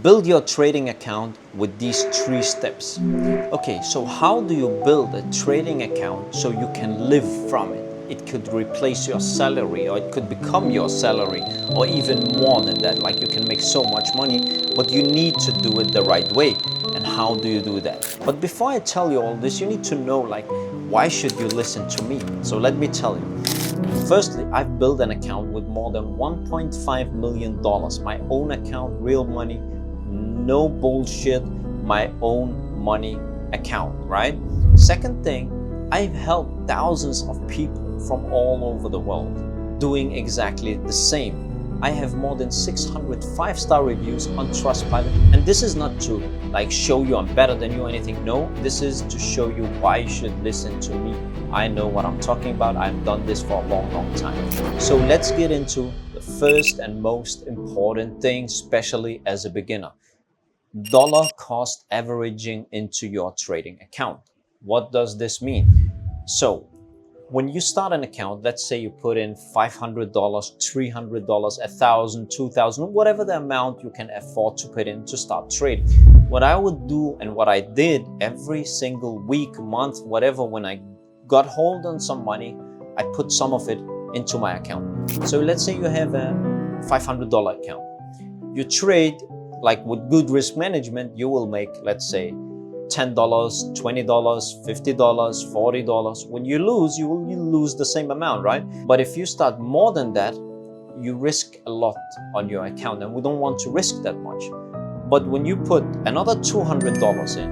Build your trading account with these 3 steps. Okay, so how do you build a trading account so you can live from it? It could replace your salary, or it could become your salary, or even more than that. Like, you can make so much money, but you need to do it the right way. And how do you do that? But before I tell you all this, you need to know, like, why should you listen to me? So let me tell you. Firstly, I've built an account with more than $1.5 million. My own account, real money, no bullshit, my own money account, right? Second thing, I've helped thousands of people from all over the world doing exactly the same. I have more than 600 5-star reviews on Trustpilot, and this is not to like show you I'm better than you or anything. No, this is to show you why you should listen to me. I know what I'm talking about. I've done this for a long time. So let's get into the first and most important thing, especially as a beginner. Dollar cost averaging into your trading account. What does this mean? So when you start an account, let's say you put in $500, $300, $1,000, $2,000, whatever the amount you can afford to put in to start trading. What I would do, and what I did every single week, month, whatever, when I got hold on some money, I put some of it into my account. So let's say you have a $500 account. You trade, like with good risk management, you will make, let's say, $10, $20, $50, $40. When you lose, you will lose the same amount, right? But if you start more than that, you risk a lot on your account, and we don't want to risk that much. But when you put another $200 in,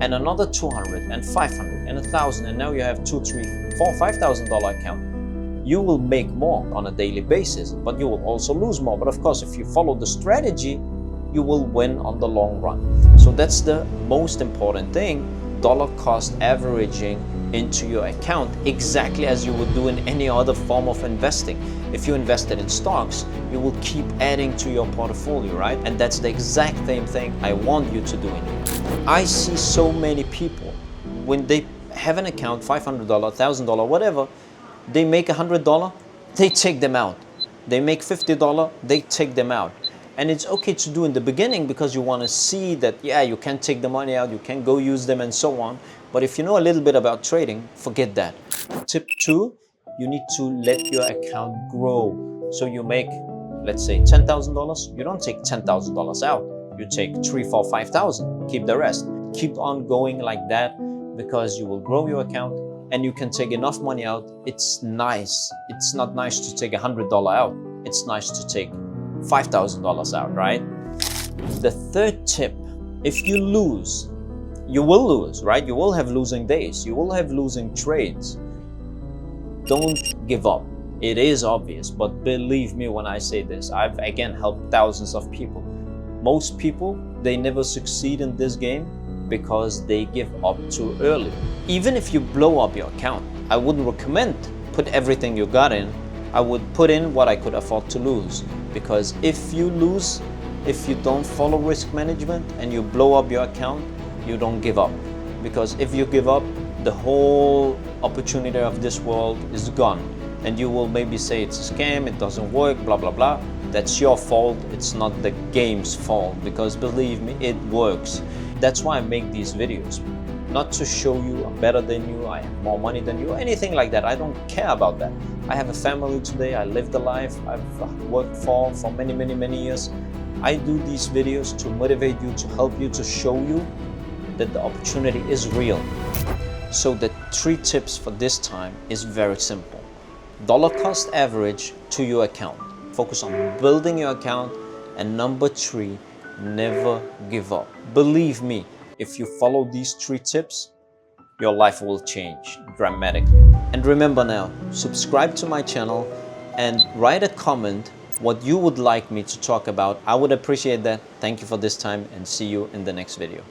and another $200, and $500, and $1,000, and now you have $2,000, $3,000, $4,000, $5,000 account, you will make more on a daily basis, but you will also lose more. But of course, if you follow the strategy, you will win on the long run. So that's the most important thing, dollar cost averaging into your account, exactly as you would do in any other form of investing. If you invested in stocks, you will keep adding to your portfolio, right? And that's the exact same thing I want you to do in here. I see so many people, when they have an account, $500, $1,000, whatever, they make $100, they take them out. They make $50, they take them out. And it's okay to do in the beginning because you want to see that, yeah, you can take the money out, you can go use them and so on. But if you know a little bit about trading, forget that. Tip 2, you need to let your account grow. So you make, let's say, $10,000. You don't take $10,000 out. You take $3,000, $4,000, $5,000. Keep the rest. Keep on going like that, because you will grow your account and you can take enough money out. It's nice. It's not nice to take $100 out. It's nice to take $5,000 out, right? The third tip, if you lose, you will lose, right? You will have losing days. You will have losing trades. Don't give up. It is obvious, but believe me when I say this, I've again helped thousands of people. Most people, they never succeed in this game because they give up too early. Even if you blow up your account, I wouldn't recommend put everything you got in. I would put in what I could afford to lose. Because if you lose, if you don't follow risk management and you blow up your account, you don't give up. Because if you give up, the whole opportunity of this world is gone. And you will maybe say it's a scam, it doesn't work, blah, blah, blah. That's your fault. It's not the game's fault. Because believe me, it works. That's why I make these videos. Not to show you I'm better than you, I have more money than you, anything like that. I don't care about that. I have a family today, I live the life I've worked for many years. I do these videos to motivate you, to help you, to show you that the opportunity is real. So the 3 tips for this time is very simple. Dollar cost average to your account. Focus on building your account. And number 3, never give up. Believe me, if you follow these 3 tips, your life will change dramatically. And remember now, subscribe to my channel and write a comment what you would like me to talk about. I would appreciate that. Thank you for this time and see you in the next video.